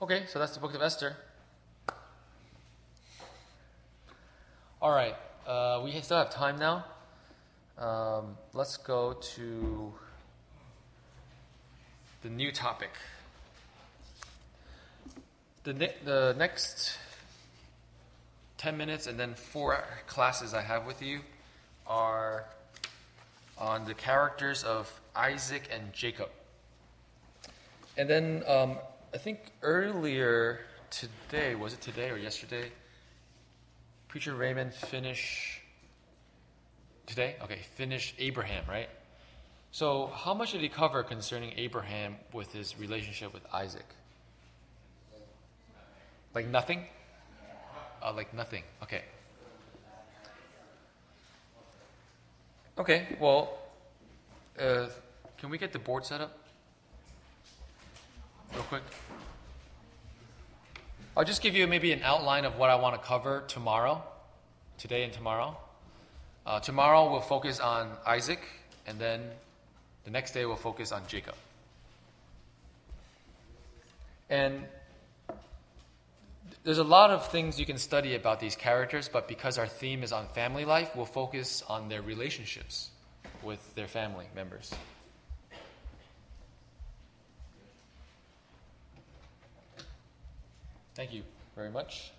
Okay, so that's the book of Esther. All right, we still have time now. Let's go to the new topic. The next 10 minutes and then 4 classes I have with you are on the characters of Isaac and Jacob. And then I think earlier today, was it today or yesterday? Preacher Raymond finished Abraham, right? So how much did he cover concerning Abraham with his relationship with Isaac? Like nothing? Like nothing. Okay. Okay, well, can we get the board set up? Real quick. I'll just give you maybe an outline of what I want to cover today and tomorrow. Tomorrow we'll focus on Isaac, and then the next day we'll focus on Jacob. And there's a lot of things you can study about these characters, but because our theme is on family life, we'll focus on their relationships with their family members. Thank you very much.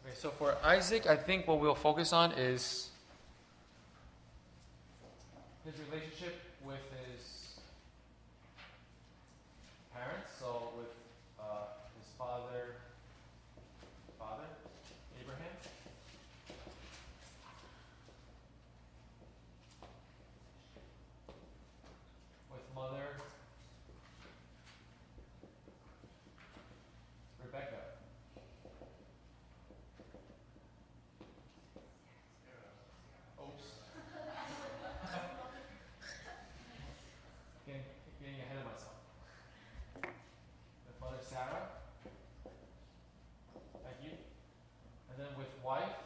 Okay, so for Isaac, I think what we'll focus on is his relationship with his parents, so with his father Abraham, with mother Rebecca, getting ahead of myself. With mother Sarah, thank you, and then with wife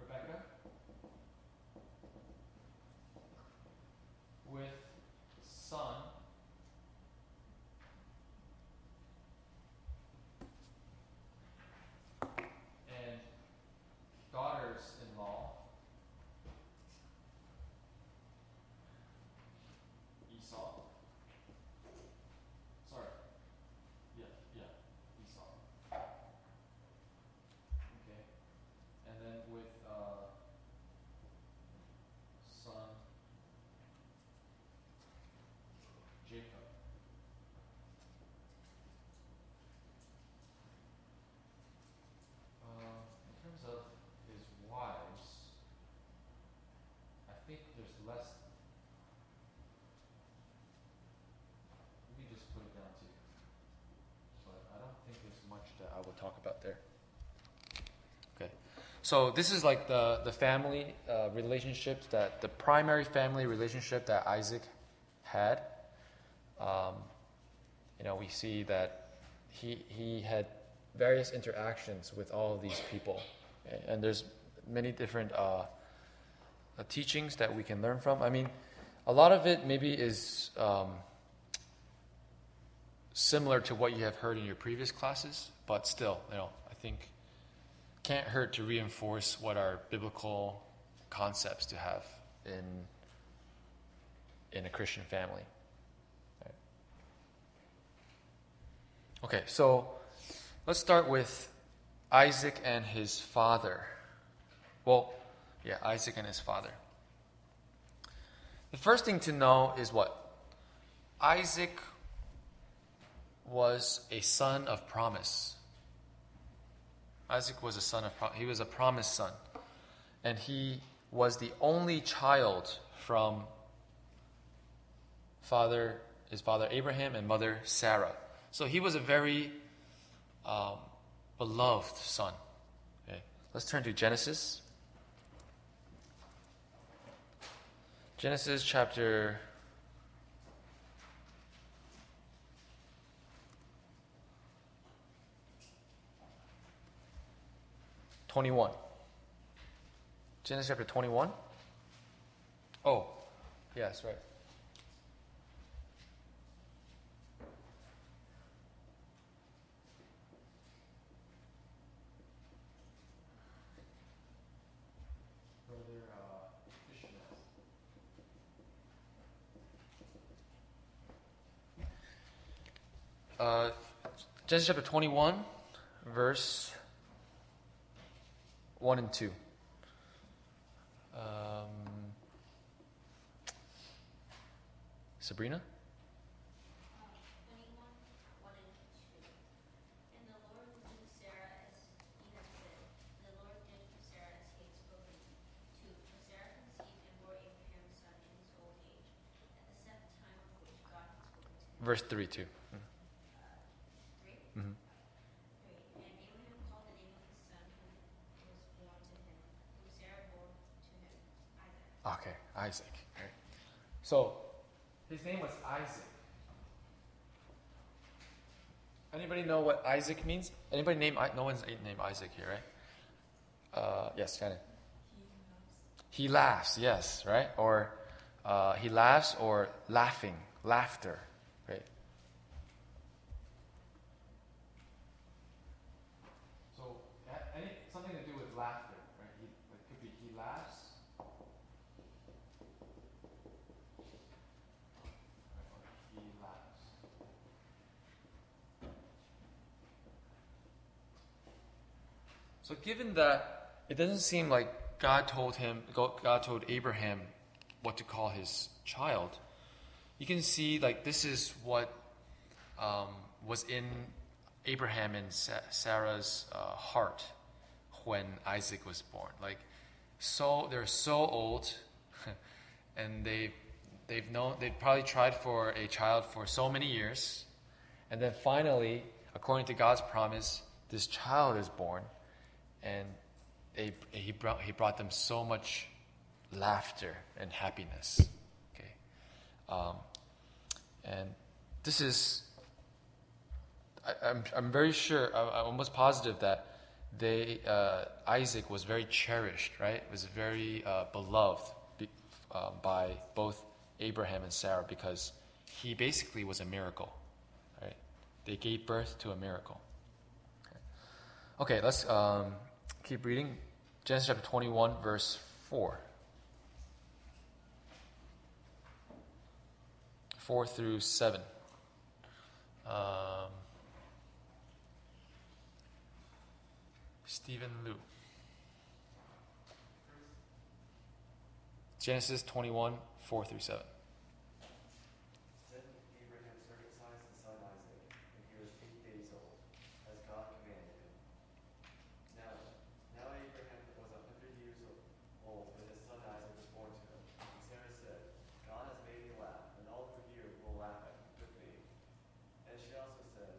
Rebecca, with son and daughters-in-law Esau. Esau. Okay, and then with son Jacob. In terms of his wives, I think there's less. Let me just put it down to you. But I don't think there's much that I will talk about there. Okay. So this is like the family relationships, that the primary family relationship that Isaac had. We see that he had various interactions with all of these people, and there's many different teachings that we can learn from. I mean, a lot of it maybe is similar to what you have heard in your previous classes, but still, I think can't hurt to reinforce what are biblical concepts to have in a Christian family. Right. Okay, so let's start with Isaac and his father. Isaac and his father. The first thing to know is what? Isaac was a son of promise. Isaac was a son of promise. He was a promised son. And he was the only child from his father Abraham and mother Sarah. So he was a very beloved son. Okay. Let's turn to Genesis. Genesis chapter 21. Genesis chapter 21. Oh, yes, right. Genesis chapter 21, verse 1 and 2. Sabrina? 21, 1 and 2. And the Lord did to Sarah as he had said. The Lord did for Sarah as he had spoken. 2. For Sarah conceived and bore Abraham a son in his old age, at the set time of which God had spoken to him. Verse 3 too. 3. Mm-hmm. 3. And Abraham called the name of his son who was born to him, whom Sarah bore to him, Isaac. Okay, Isaac. Right. So, his name was Isaac. Anybody know what Isaac means? Anybody name? No one's named Isaac here, right? Yes, Shannon. He laughs. Yes, right? Or he laughs, or laughing, laughter, right? So something to do with laughter, right? It could be he laughs. He laughs. So given that it doesn't seem like God told Abraham what to call his child, you can see like this is what was in Abraham and Sarah's heart when Isaac was born. Like, so they're so old, and they've probably tried for a child for so many years, and then finally, according to God's promise, this child is born, and he brought them so much laughter and happiness. Okay, and this is. I'm very sure. I'm almost positive that Isaac was very cherished, right? Was very beloved by both Abraham and Sarah, because he basically was a miracle, right? They gave birth to a miracle. Okay, let's keep reading. Genesis chapter 21, verse 4. 4 through 7. Stephen Liu. Genesis 21, 4 through 7. Then Abraham circumcised his son Isaac, when he was 8 days old, as God commanded him. Now Abraham was 100 years old when his son Isaac was born to him. And Sarah said, God has made me laugh, and all who hear will laugh with me. And she also said,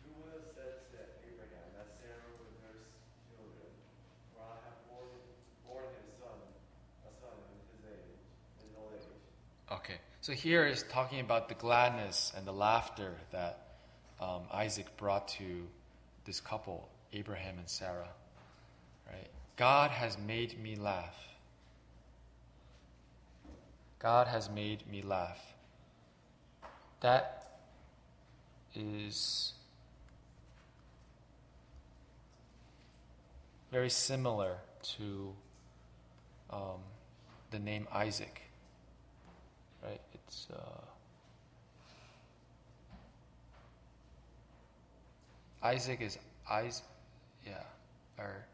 Who would have said to Abraham that Sarah would nurse children? For I have borne him a son in his old age. Okay, so here is talking about the gladness and the laughter that Isaac brought to this couple, Abraham and Sarah. Right? God has made me laugh. God has made me laugh. That is very similar to the name Isaac. Right? It's Isaac is Isaac, yeah. Or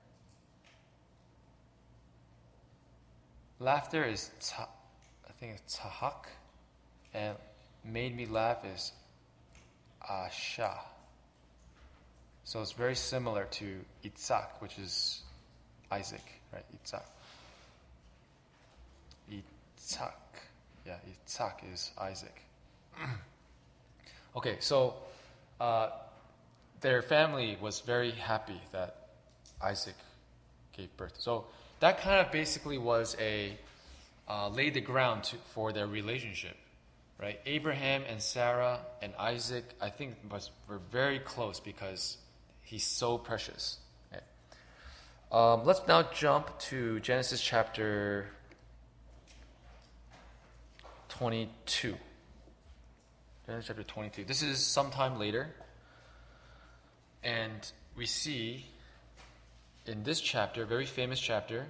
laughter is I think it's tahak, and made me laugh is asha. So it's very similar to Itzhak, which is Isaac, right? Itzhak. Yeah, Itzhak is Isaac. Okay, so their family was very happy that Isaac gave birth. So that kind of basically was laid the ground for their relationship, right? Abraham and Sarah and Isaac, I think, were very close because he's so precious. Okay. Let's now jump to Genesis chapter 22. Genesis chapter 22. This is sometime later. And we see in this chapter, very famous chapter, it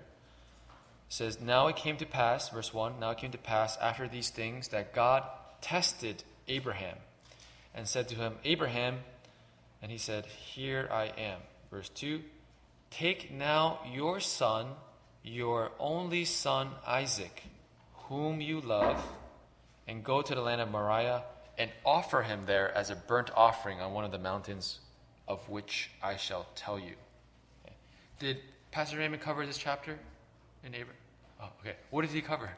says, now it came to pass, verse 1, now it came to pass after these things that God tested Abraham and said to him, Abraham, and he said, here I am. Verse 2, take now your son, your only son Isaac, whom you love, and go to the land of Moriah and offer him there as a burnt offering on one of the mountains of which I shall tell you. Okay. Did Pastor Raymond cover this chapter in Abraham? Oh, okay. What did he cover?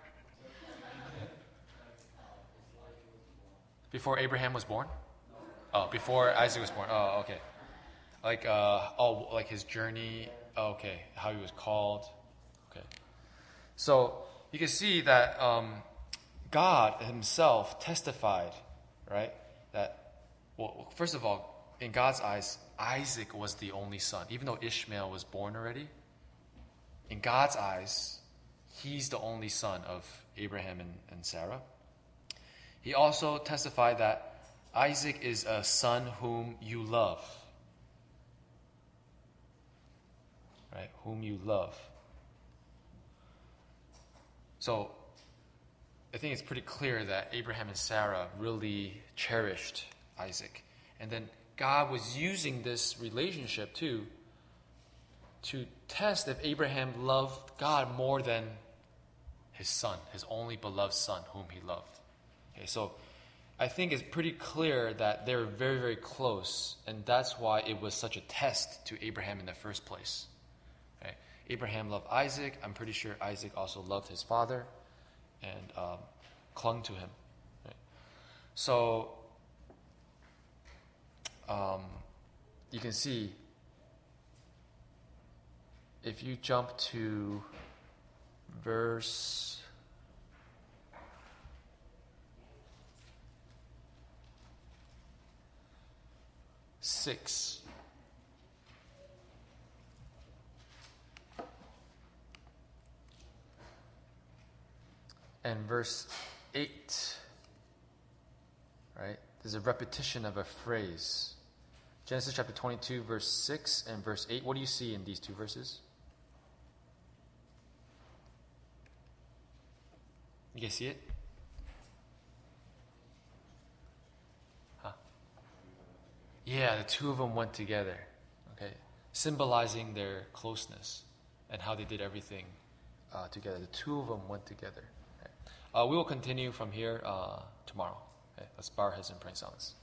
Before Abraham was born? Oh, before Isaac was born. Oh, okay. Like his journey. Oh, okay. How he was called. Okay. So you can see that God himself testified, right? That, well, first of all, in God's eyes, Isaac was the only son. Even though Ishmael was born already, in God's eyes, he's the only son of Abraham and Sarah. He also testified that Isaac is a son whom you love. Right? Whom you love. So, I think it's pretty clear that Abraham and Sarah really cherished Isaac. And then God was using this relationship too to test if Abraham loved God more than his son, his only beloved son whom he loved. Okay, so I think it's pretty clear that they're very, very close, and that's why it was such a test to Abraham in the first place. Okay? Abraham loved Isaac. I'm pretty sure Isaac also loved his father and clung to him. Right? So you can see, if you jump to verse 6. And verse 8, right? There's a repetition of a phrase. Genesis chapter 22, verse 6 and verse 8. What do you see in these two verses? You guys see it? Huh? Yeah, the two of them went together. Okay, symbolizing their closeness and how they did everything together. The two of them went together. Okay. We will continue from here tomorrow. Okay, let's bow our heads and pray in silence.